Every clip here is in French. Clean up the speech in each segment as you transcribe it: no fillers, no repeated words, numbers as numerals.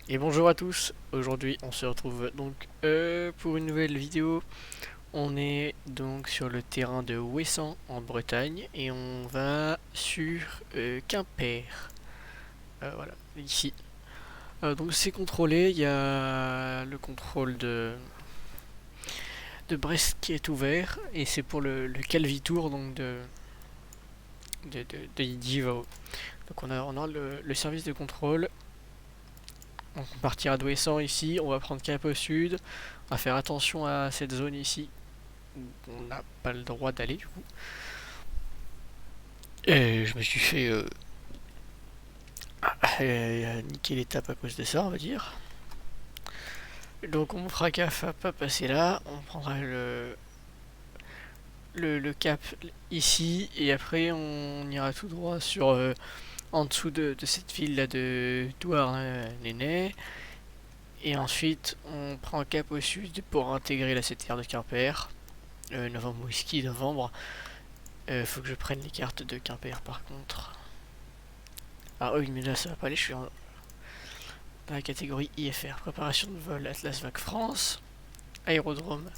Et bonjour à tous, aujourd'hui on se retrouve donc pour une nouvelle vidéo. On est donc sur le terrain de Ouessant en Bretagne et on va sur Quimper. Voilà, ici. Donc c'est contrôlé, il y a le contrôle de Brest qui est ouvert et c'est pour le Calvi-Tour donc de Divao. Donc on a le service de contrôle. Donc on partira d'Ouessant ici, on va prendre cap au sud, on va faire attention à cette zone ici où on n'a pas le droit d'aller du coup. Et je me suis fait niquer l'étape à cause de ça, on va dire. Donc on fera gaffe à pas passer là, on prendra le cap ici et après on ira tout droit sur en dessous de cette ville là de Douarnenez et ensuite on prend cap au sud pour intégrer la CTR de Quimper. Novembre Whisky, novembre. Faut que je prenne les cartes de Quimper par contre. Ah oui, mais là ça va pas aller, je suis dans la catégorie IFR. Préparation de vol Atlas Vac France. Aérodrome,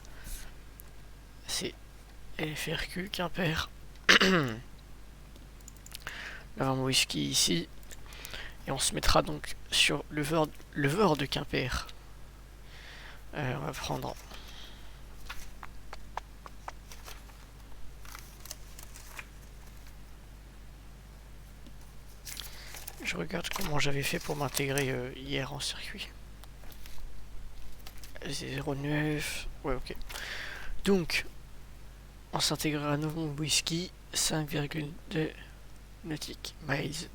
c'est LFRQ Quimper. Novembre Whisky ici. Et on se mettra donc sur le Veur de Quimper. On va prendre. Je regarde comment j'avais fait pour m'intégrer hier en circuit. 09. Ouais, ok. Donc, on s'intégrera à Novembre Whisky 5,2 nautique miles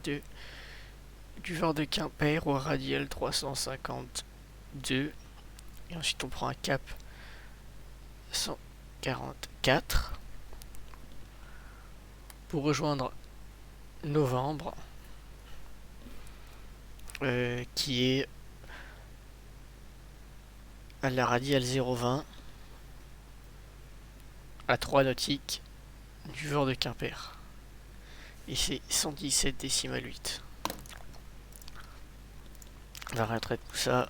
du Veur de Quimper au radial 352. Et ensuite, on prend un cap 144 pour rejoindre Novembre, qui est à la radiale 020 à 3 nautiques du Veur de Quimper. Et c'est 117 décimal 8. On va rentrer tout ça.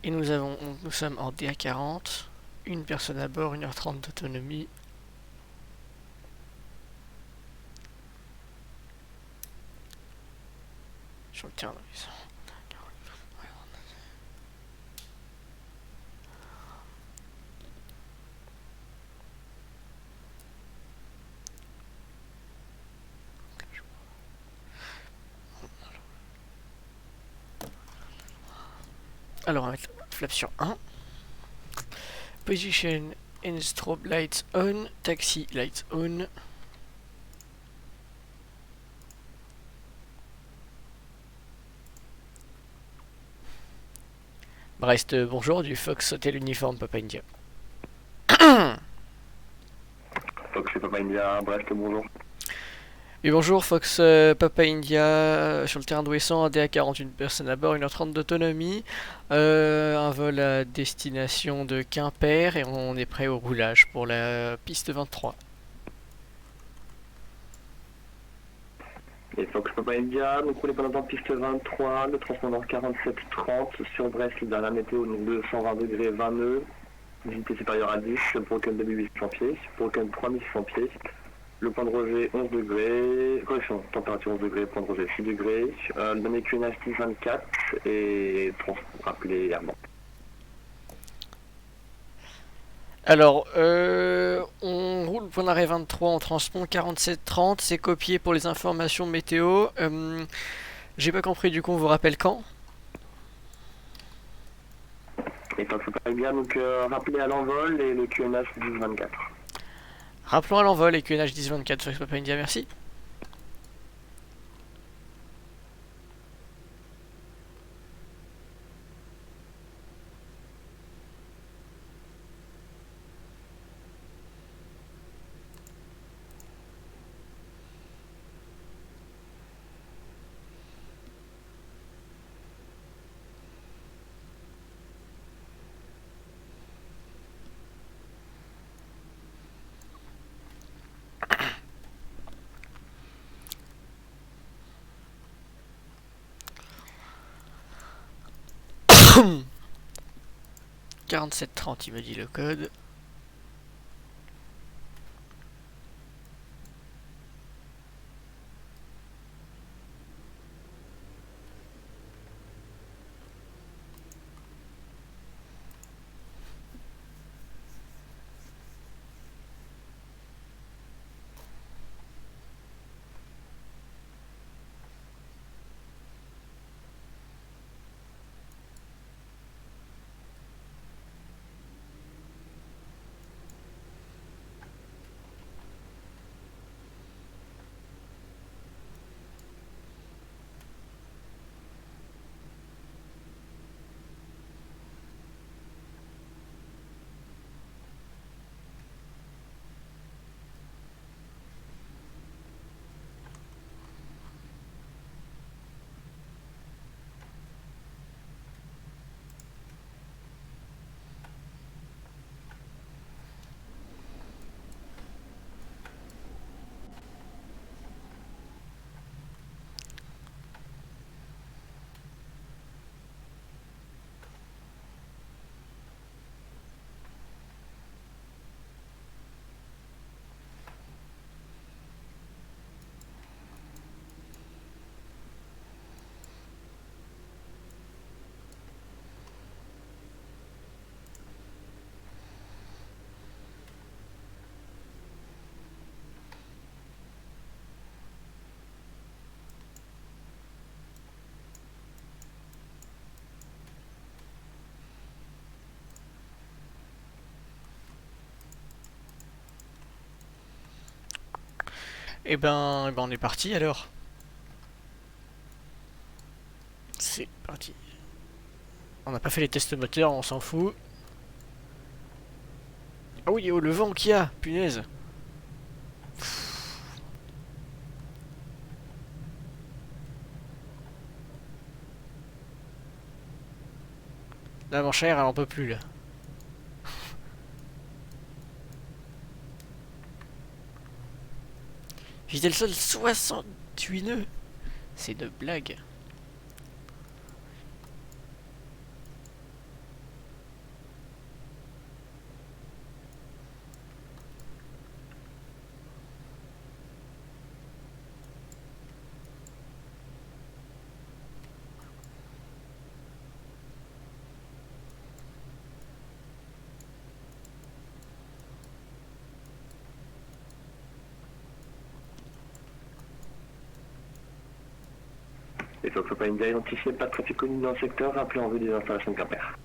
Et nous sommes en DA40, une personne à bord, 1h30 d'autonomie. Sur le terrain. Alors on va mettre flap sur 1. Position and strobe lights on, taxi lights on. Brest, bonjour, du Fox Hotel Uniforme Papa India. Fox c'est Papa India, Brest, bonjour. Et bonjour, Fox Papa India sur le terrain d'Ouessant, DA41 personnes à bord, 1h30 d'autonomie. Un vol à destination de Quimper et on est prêt au roulage pour la piste 23. Et Fox Papa India, donc roulez pendant piste 23, le transpondeur 4730 sur Brest, le dernier météo, donc 220 degrés 20 nœuds, visité supérieure à 10, Broken 2800 pieds, Broken 3600 pieds, le point de rejet 11 degrés, correction, température 11 degrés, point de rejet 6 degrés, le dernier QNH 1024 et rappelé airborne. Alors, on roule point d'arrêt 23 en transpond 4730, c'est copié pour les informations météo. J'ai pas compris, du coup on vous rappelle quand? Et Fox Papa India, donc rappelé à l'envol et le QNH 1024. Rappelons à l'envol et QNH 1024 sur Papa India, merci. 4730, il me dit le code. On est parti alors. C'est parti. On n'a pas fait les tests moteurs, on s'en fout. Ah oui, oh, le vent qu'il y a, punaise. Là, mon cher, elle en peut plus là. Viser le sol 68 nœuds. C'est de blague. Et Fox Papa India identifié, pas de trafic connu dans le secteur, rappelé en vue des installations de Quimper.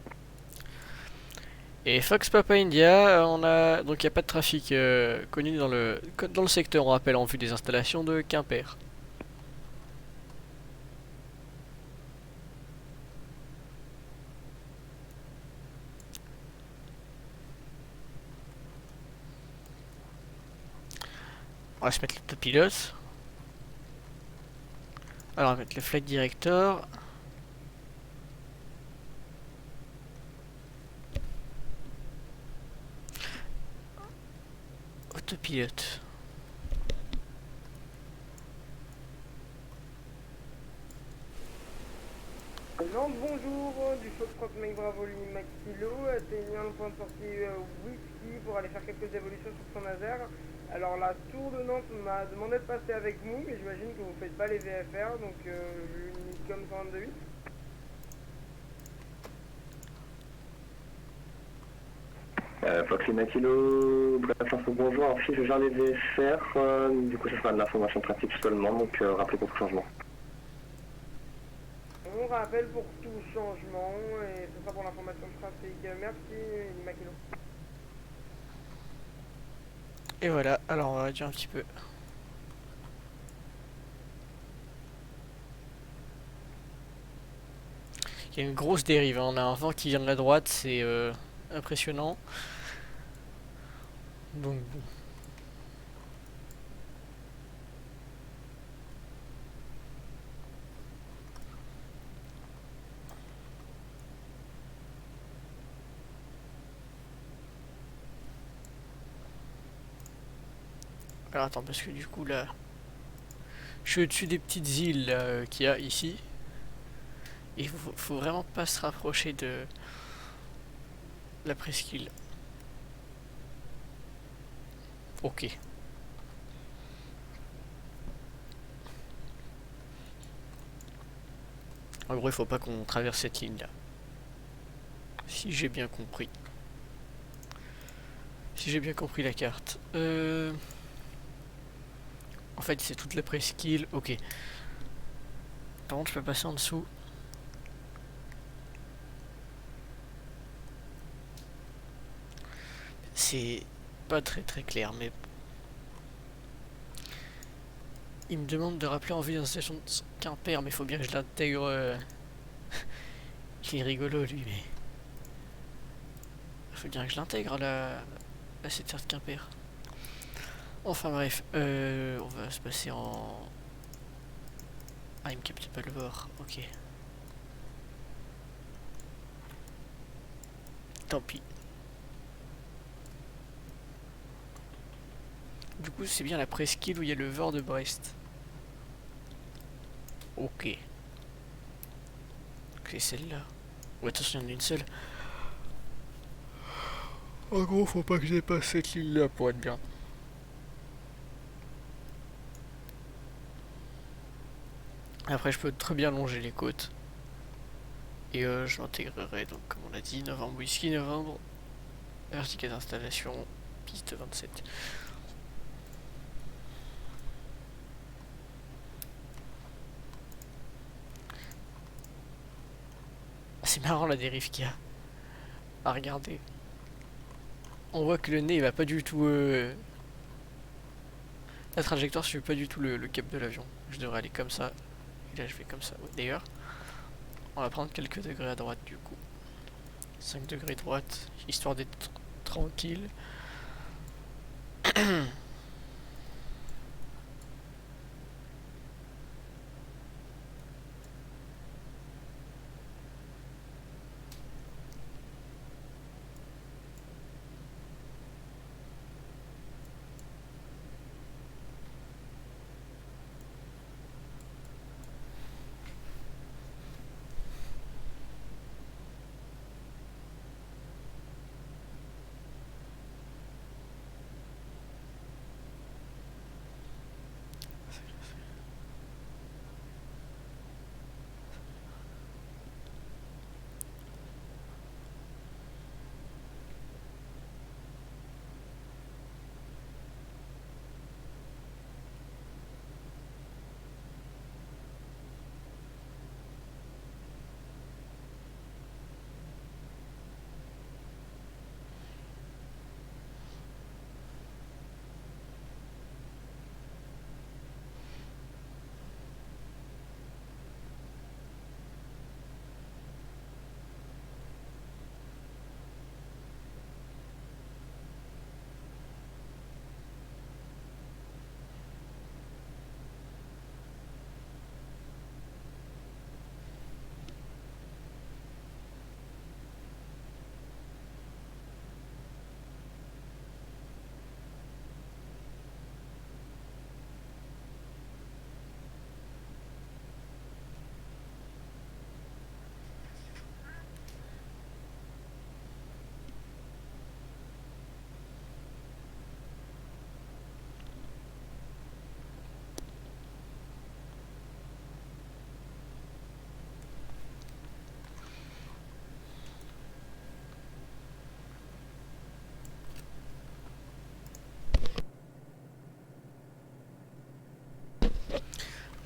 Et Fox Papa India, on a donc il n'y a pas de trafic connu dans le secteur, on rappelle en vue des installations de Quimper. On va se mettre le pilote. Alors on va mettre le flight director. Autopilote. Donc bonjour, du Foxtrot Mike Bravo Lima Kilo, atteignant le point de sortie Whisky pour aller faire quelques évolutions sur son laser. Alors la tour de Nantes m'a demandé de passer avec vous, mais j'imagine que vous ne faites pas les VFR, donc une Nicom 122.8. Fox Lima Kilo, bref, info bonjour, alors si je gère les VFR, du coup ça sera de l'information trafic seulement, donc rappelez pour tout changement. On rappelle pour tout changement, et ce sera pour l'information de trafic. Merci Lima Kilo. Et voilà, alors on va réduire un petit peu. Il y a une grosse dérive, hein. On a un vent qui vient de la droite, c'est impressionnant. Donc bon. Alors attends, parce que du coup là, je suis au-dessus des petites îles qu'il y a ici. Et il faut vraiment pas se rapprocher de la presqu'île. Ok. En gros, il faut pas qu'on traverse cette ligne-là. Si j'ai bien compris. Si j'ai bien compris la carte. En fait, c'est toute la presqu'île. Ok. Par contre, je peux passer en dessous. C'est pas très très clair, mais... Il me demande de rappeler en vue d'une station de Quimper, mais il faut bien que je l'intègre. Il est rigolo, lui, mais... Il faut bien que je l'intègre, à cette station de Quimper. Enfin bref, on va se passer en... Ah, il me capte pas le bord, ok. Tant pis. Du coup, c'est bien la presqu'île où il y a le Vord de Brest. Ok. C'est celle-là. Ou attention, il y en a une seule. En gros, faut pas que je dépasse cette ligne-là pour être bien. Après, je peux très bien longer les côtes. Et je l'intégrerai, donc, comme on l'a dit, novembre whisky, novembre, vertical d'installation, piste 27. C'est marrant la dérive qu'il y a à regarder. On voit que le nez il va pas du tout. La trajectoire suit pas du tout le cap de l'avion. Je devrais aller comme ça. Et là je vais comme ça. Ouais, d'ailleurs, on va prendre quelques degrés à droite du coup. 5 degrés droite, histoire d'être tranquille.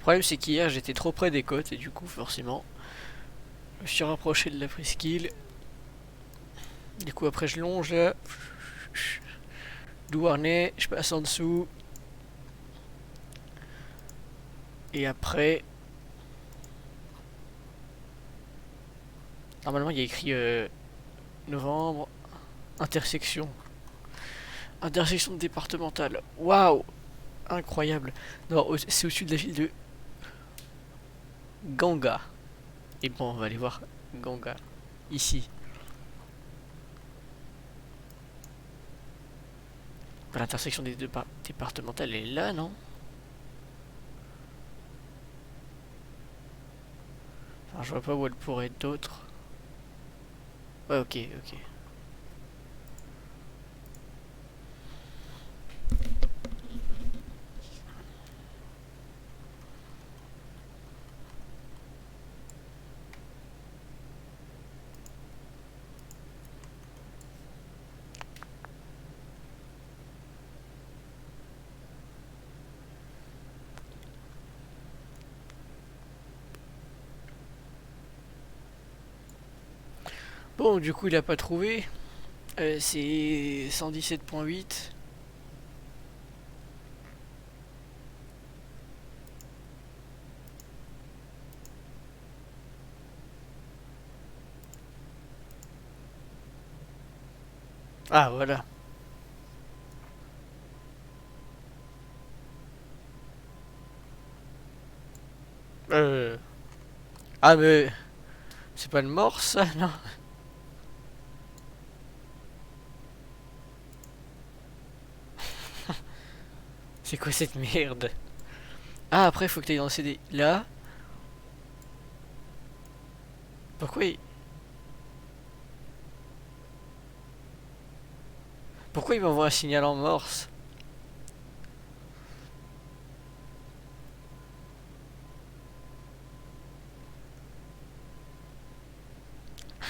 Le problème c'est qu'hier j'étais trop près des côtes et du coup forcément je me suis rapproché de la presqu'île. Du coup après je longe là. Douarnenez, je passe en dessous. Et après... Normalement il y a écrit novembre, intersection. Intersection départementale. Waouh! Incroyable. Non, c'est au-dessus de la ville de Ganga. Et bon, on va aller voir Ganga. Ici. L'intersection des deux départementales, elle est là, non? Enfin, je vois pas où elle pourrait être d'autre. Ouais, ok, ok. Bon, du coup, il a pas trouvé. C'est 117.8. Ah, voilà. Euh... Ah, mais c'est pas le morse, ça, non? C'est quoi cette merde? Ah, après, faut que t'ailles dans le CD. Là, pourquoi il... Pourquoi il m'envoie un signal en morse?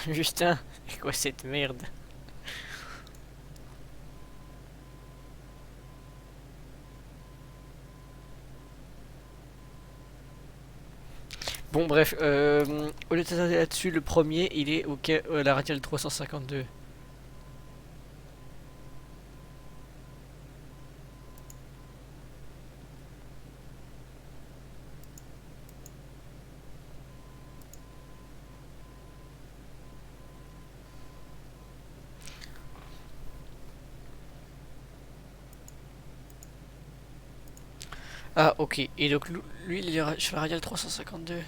Justin, c'est quoi cette merde? Bon, bref, au lieu de s'attarder là-dessus, le premier, il est au la radiale 352. Ah, ok. Et donc, lui, il est sur la radiale 352.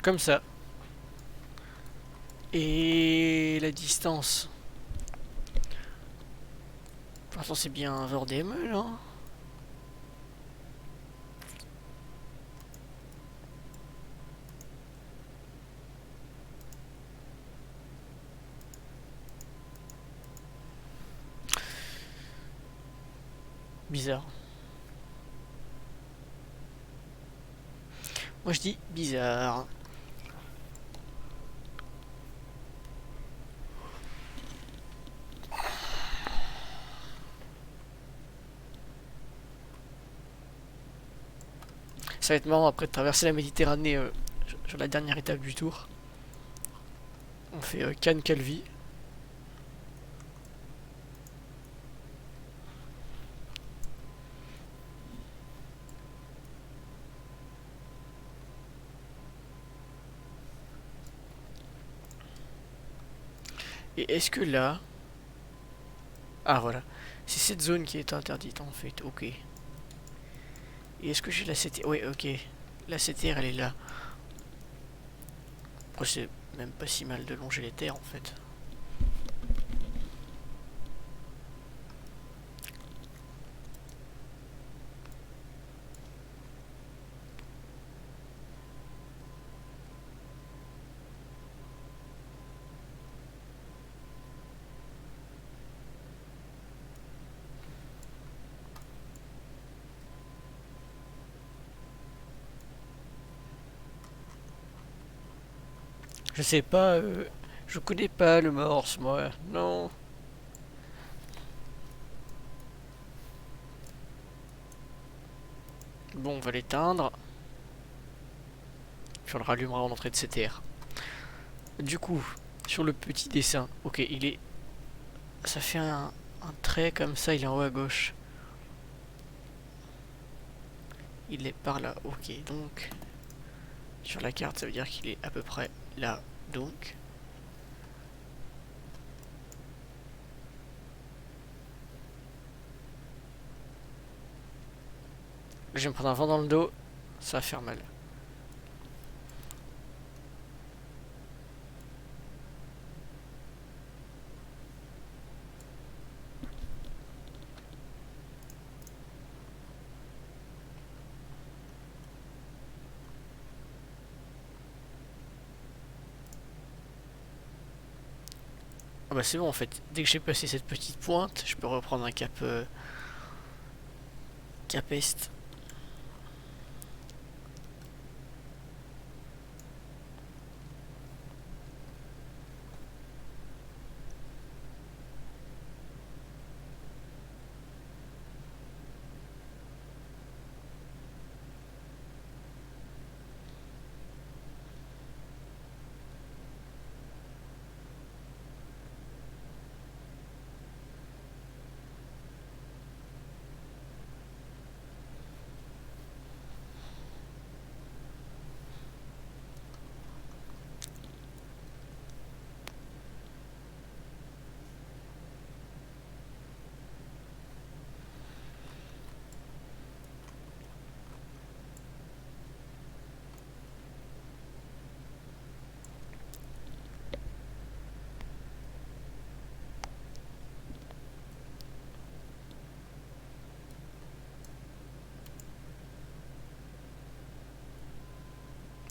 Comme ça. Et la distance. Pour l'instant, c'est bien un VORDME, là. Bizarre. Moi, je dis bizarre. Ça va être marrant après de traverser la Méditerranée sur la dernière étape du tour. On fait Cannes-Calvi. Et est-ce que là... Ah, voilà. C'est cette zone qui est interdite, en fait. Ok. Et est-ce que j'ai la CTR? Ouais, ok. La CTR, elle est là. Après, c'est même pas si mal de longer les terres, en fait. Je sais pas, je connais pas le morse, moi. Non. Bon, on va l'éteindre. Puis on le rallumera en entrée de CTR. Du coup, sur le petit dessin, ok, il est... Ça fait un trait comme ça, il est en haut à gauche. Il est par là, ok, donc... Sur la carte, ça veut dire qu'il est à peu près là, donc... Je vais me prendre un vent dans le dos, ça va faire mal. Ah bah c'est bon en fait, dès que j'ai passé cette petite pointe, je peux reprendre un cap... cap est.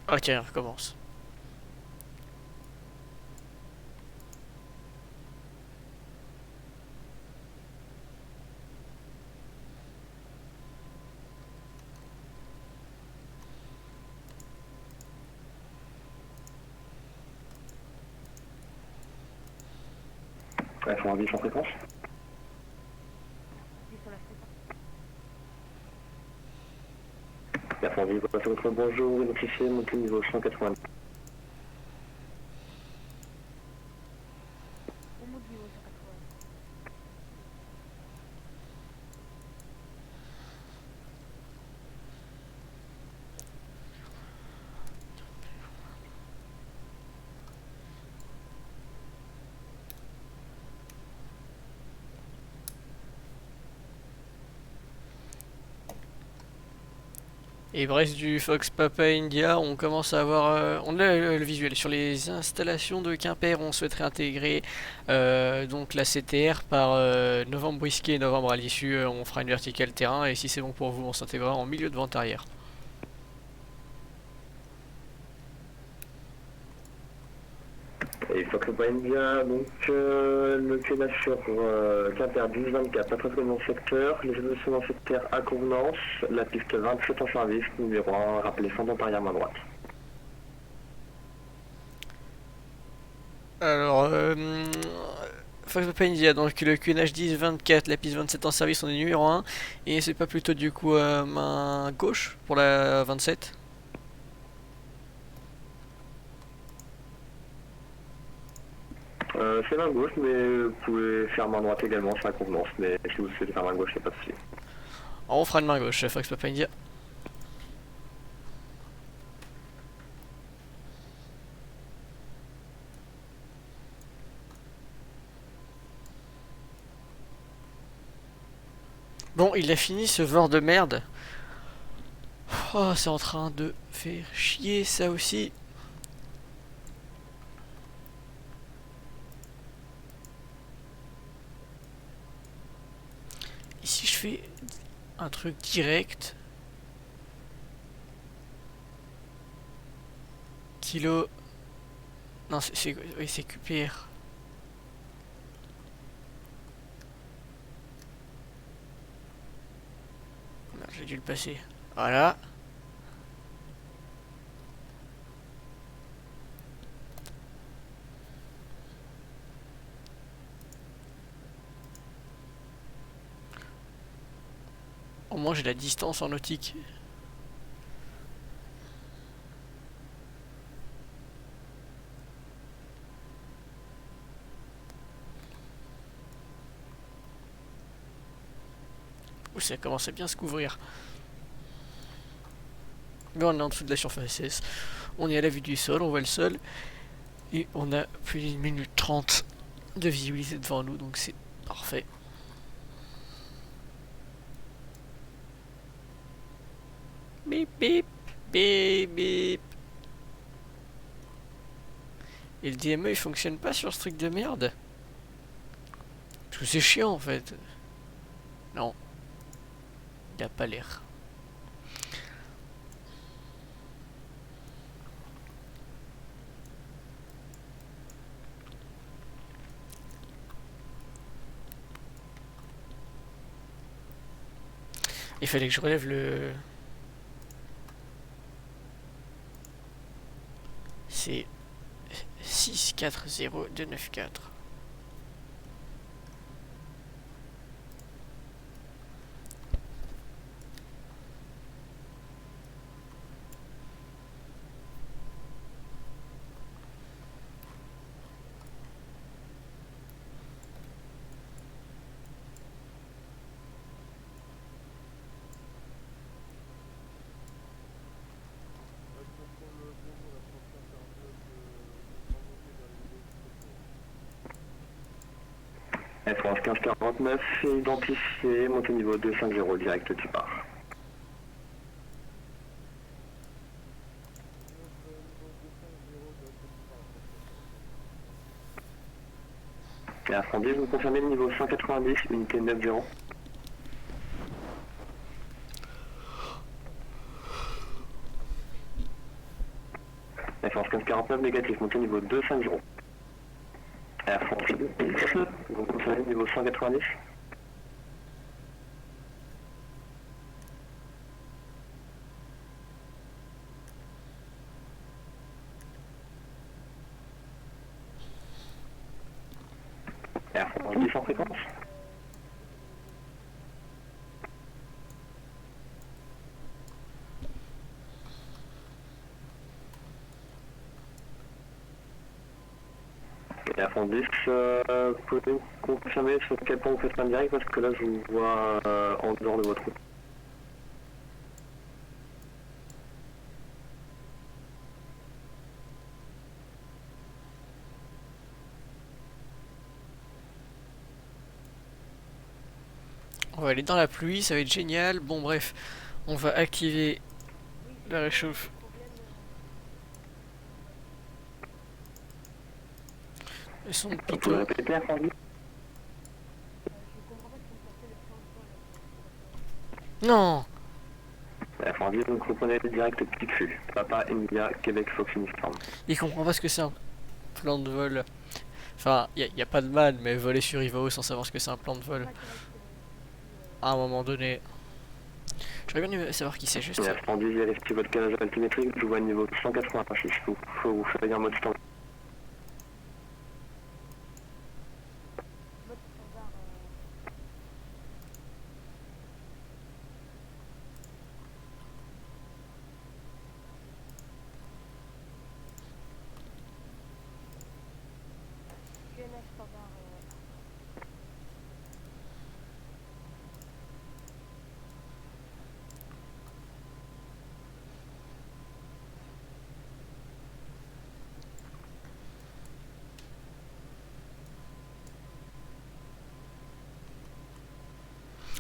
Ok, on recommence. Ouais, faut un 10 en fréquence. La fondue, votre bonjour, identifié, montée niveau 180. Et Brest du Fox Papa India, on commence à avoir, on a le visuel sur les installations de Quimper. On souhaiterait intégrer donc la CTR par novembre brisquet et novembre à l'issue. On fera une verticale terrain et si c'est bon pour vous, on s'intégrera en milieu de vente arrière. Et Fox Papa India, donc le QNH sur Quimper 10-24, pas très dans le secteur, les évolutions dans le secteur à convenance, la piste 27 en service, numéro 1, rappelez 100 dans arrière main droite. Alors, Fox Papa India, donc le QNH 10-24, la piste 27 en service, on est numéro 1. Et c'est pas plutôt du coup main gauche pour la 27? C'est main gauche, mais vous pouvez faire main droite également, c'est la convenance, mais si vous souhaitez faire main gauche, il n'y a pas de souci. Alors, on fera une main gauche, Fox Papa India. Bon, il a fini ce vore de merde. Oh, c'est en train de faire chier ça aussi. Et si je fais un truc direct, kilo, non oui, c'est QPR. Merde, j'ai dû le passer. Voilà. Au moins j'ai la distance en nautique. Ouh, ça commence à bien se couvrir. Mais on est en dessous de la surface S. On est à la vue du sol, on voit le sol. Et on a plus d'une minute 30 de visibilité devant nous, donc c'est parfait. Bip bip, bip bip. Et le DME il fonctionne pas sur ce truc de merde. Parce que c'est chiant en fait. Non. Il a pas l'air. Il fallait que je relève le... C'est 640294. France 1549, identifié, montée niveau 250, direct du bar. Et à Frandier, vous confirmez le niveau 190, unité 90. France 1549 négatif, montée niveau 250. Air France 10, vous confirmez niveau 190. Air France 10 en fréquence. Air France 10, pouvez-vous confirmer sur quel point vous faites un direct parce que là je vous vois en dehors de votre route. On va aller dans la pluie, ça va être génial. Bon bref, on va activer la réchauffe. Le son de Vous pouvez Pito. répéter Air France 10? Non! Air France 10, vous comprenez le direct Petit Q. Papa India, Québec, Fox Uniform. Il comprend pas ce que c'est un plan de vol. Enfin, y a pas de mal, mais voler sur Ivao sans savoir ce que c'est un plan de vol. À un moment donné. J'aurais bien aimé savoir qui c'est juste. Air France 10, vérifiez votre calage altimétrique, je vous vois niveau 186. Faut vous faire un mode standard.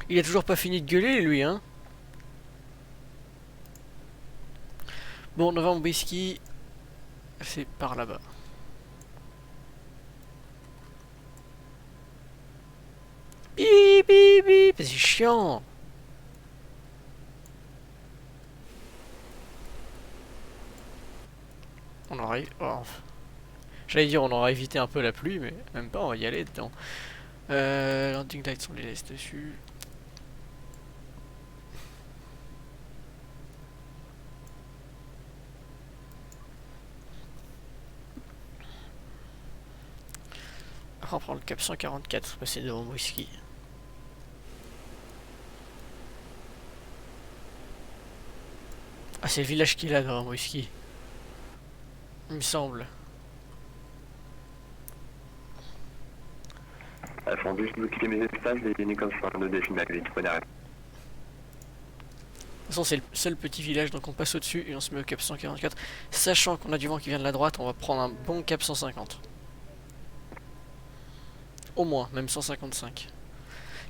Il a toujours pas fini de gueuler, lui, hein. Bon, Novembre Whisky, c'est par là-bas. Bip bip bip, c'est chiant. On aurait... oh. J'allais dire on aurait évité un peu la pluie, mais même pas, on va y aller dedans. Landing lights, on les laisse dessus. Après on prend le cap 144, passer devant Whisky. Ah, c'est le village qu'il a devant Whisky. Il me semble. Air France 10, vous quittez mes espaces, les lignes comme ça, de décimal 8, prenez arrêt. De toute façon, c'est le seul petit village, donc on passe au-dessus et on se met au cap 144. Sachant qu'on a du vent qui vient de la droite, on va prendre un bon cap 150. Au moins, même 155.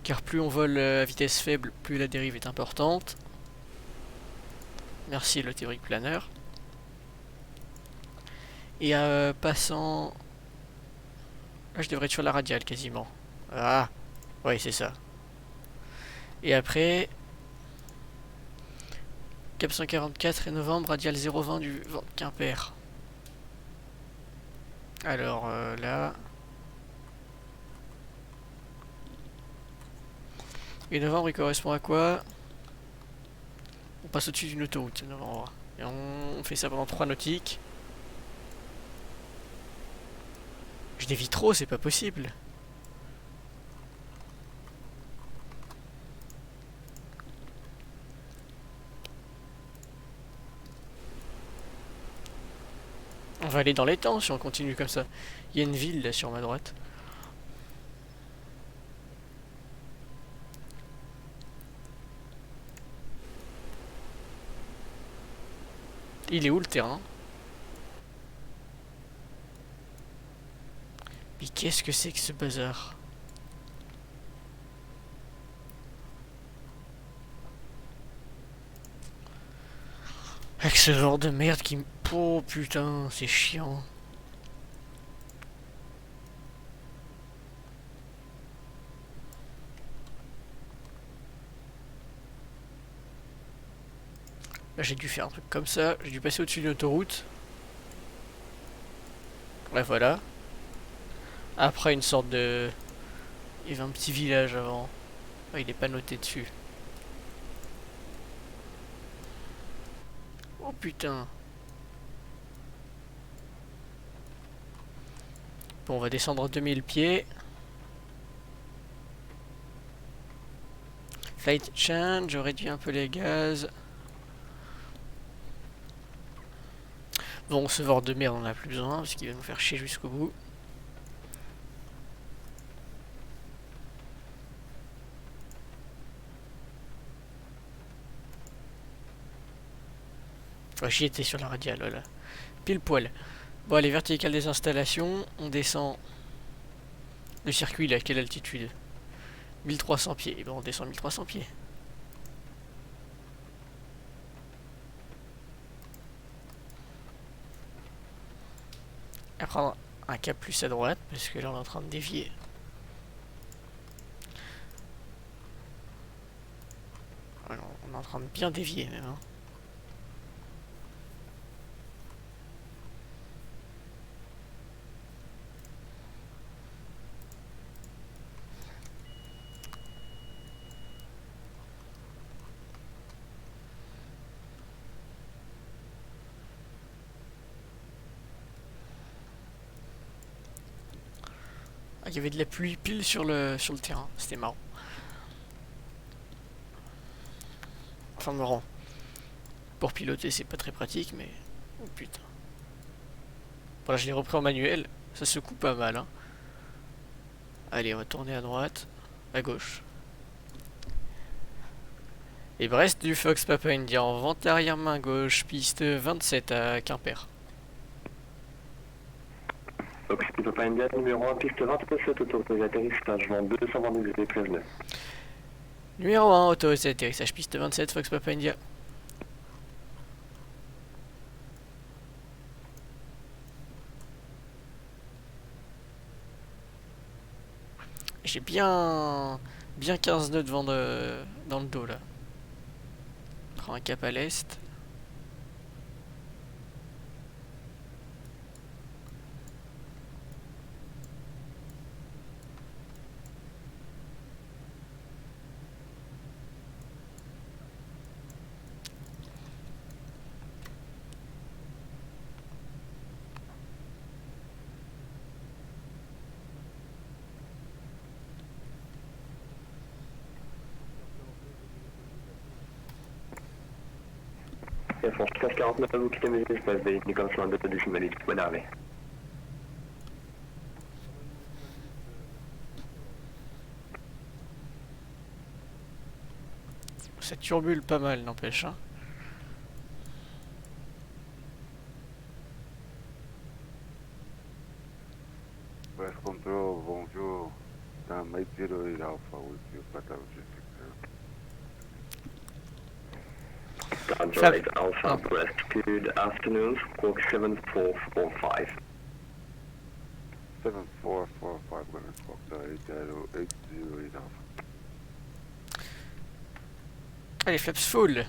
Car plus on vole à vitesse faible, plus la dérive est importante. Merci le théorique planeur. Et passant... Là, je devrais être sur la radiale quasiment. Ah, oui, c'est ça. Et après... Cap 144 et novembre, radial 020 du vent de Quimper. Alors là... Et novembre, il correspond à quoi? On passe au-dessus d'une autoroute, novembre. Et on fait ça pendant 3 nautiques. Je dévie trop, c'est pas possible. On va aller dans les temps si on continue comme ça. Il y a une ville là sur ma droite. Il est où le terrain? Mais qu'est-ce que c'est que ce bazar? Avec ce genre de merde qui me... Oh putain, c'est chiant. Là j'ai dû faire un truc comme ça, j'ai dû passer au-dessus d'une autoroute. Ouais, voilà. Après, une sorte de... Il y avait un petit village avant. Ouais, il est pas noté dessus. Oh putain. Bon, on va descendre 2000 pieds. Flight change, je réduis un peu les gaz. Bon, ce voir de merde, on en a plus besoin parce qu'il va nous faire chier jusqu'au bout. Ouais, j'y étais sur la radiale, voilà. Pile poil. Bon, allez, verticale des installations. On descend. Le circuit, il est à quelle altitude? 1300 pieds. Bon, on descend 1300 pieds. À prendre un cap plus à droite, parce que là, on est en train de dévier. Alors, on est en train de bien dévier, même. Hein. Ah, il y avait de la pluie pile sur le terrain. C'était marrant. Enfin, marrant. Pour piloter, c'est pas très pratique, mais... Oh putain. Voilà, je l'ai repris en manuel. Ça secoue pas mal, hein. Allez, on va tourner à droite. À gauche. Et Brest du Fox Papa India en vente arrière main gauche, piste 27 à Quimper. Fox Papa India numéro 1, piste 27, autorisé atterrissage, vent 220 degrés, prévenez. Numéro 1, autorisé atterrissage, piste 27, Fox Papa India. J'ai bien 15 nœuds de vent dans le dos là. On prend un cap à l'est. Air France 1549, vous quittez mes espaces, veuillez Nicolas Land de décimalité, bonne arrivée. Ça turbule pas mal, n'empêche. Hein. West Control, bonjour. Dans Mike 08 Alpha with you, Pata Tango 8 Alpha, Brest, good afternoon, squawk 7445. 7445, going to squawk the 808 Alpha. Allez, flaps full.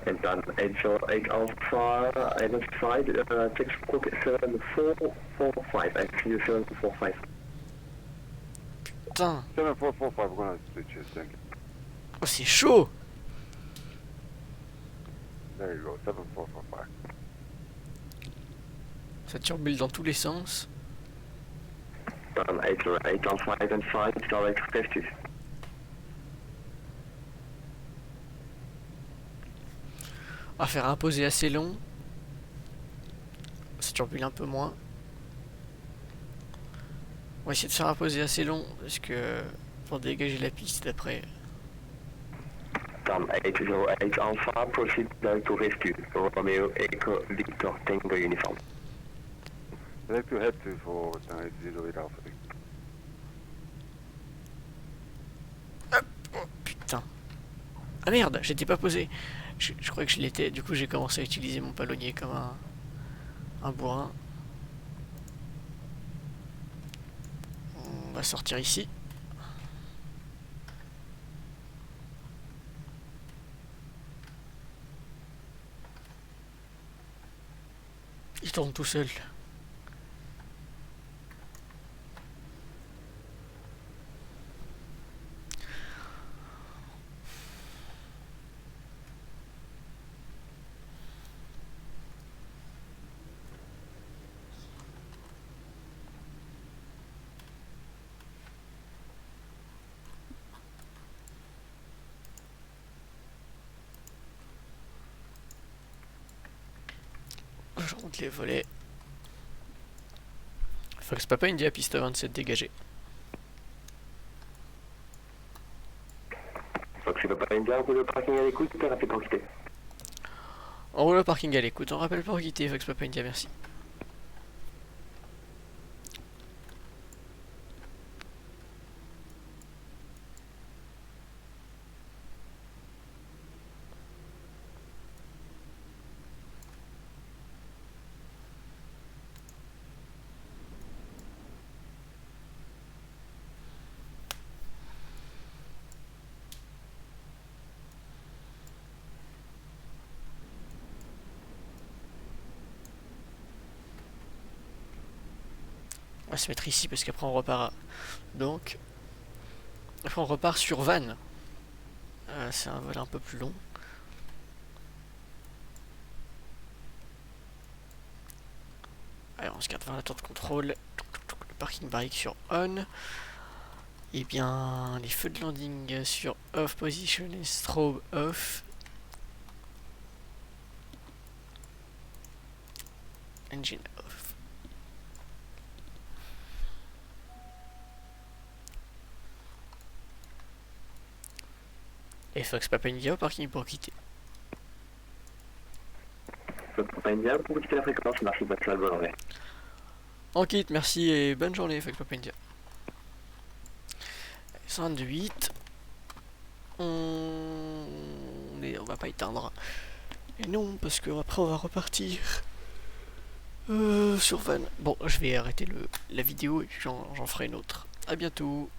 And done 808 Alpha, identified, text squawk 7445, I see you 7445. Putain. 7445, we're going to switch it, thank you. Oh, c'est chaud. There you go, 7445. Ça turbule dans tous les sens. Done 808 Alpha, identified, direct 50. On va faire un posé assez long. Ça turbule un peu moins. va essayer de faire un posé assez long parce que pour dégager la piste d'après. Tom 808 Alpha, proceed to rescue. Romeo Echo Victor Tango Uniform. Select to head to for 808 Alpha. Oh putain. Ah merde, j'étais pas posé. Je croyais que je l'étais, du coup j'ai commencé à utiliser mon palonnier comme un bourrin. On va sortir ici. Il tourne tout seul. Je remonte les volets. Fox Papa India, piste 27 dégagée. Fox Papa India, vous le parking à l'écoute, rappel pour quitter. On roule au parking à l'écoute, on rappelle pour quitter Fox Papa India, merci. On va se mettre ici parce qu'après on repart. Donc, après on repart sur Vannes. C'est un vol un peu plus long. Allez, on se garde vers la tour de contrôle. Le parking brake sur on. Et bien, les feux de landing sur off position et strobe off. Engine off. Et Fox Papa India au parking pour quitter. Fox Papa India, pour quitter la fréquence, merci, bonne journée. On quitte, merci et bonne journée Fox Papa India. 128. On va pas éteindre. Et non, parce que après on va repartir sur Vannes. Bon, je vais arrêter la vidéo et puis j'en ferai une autre. A bientôt.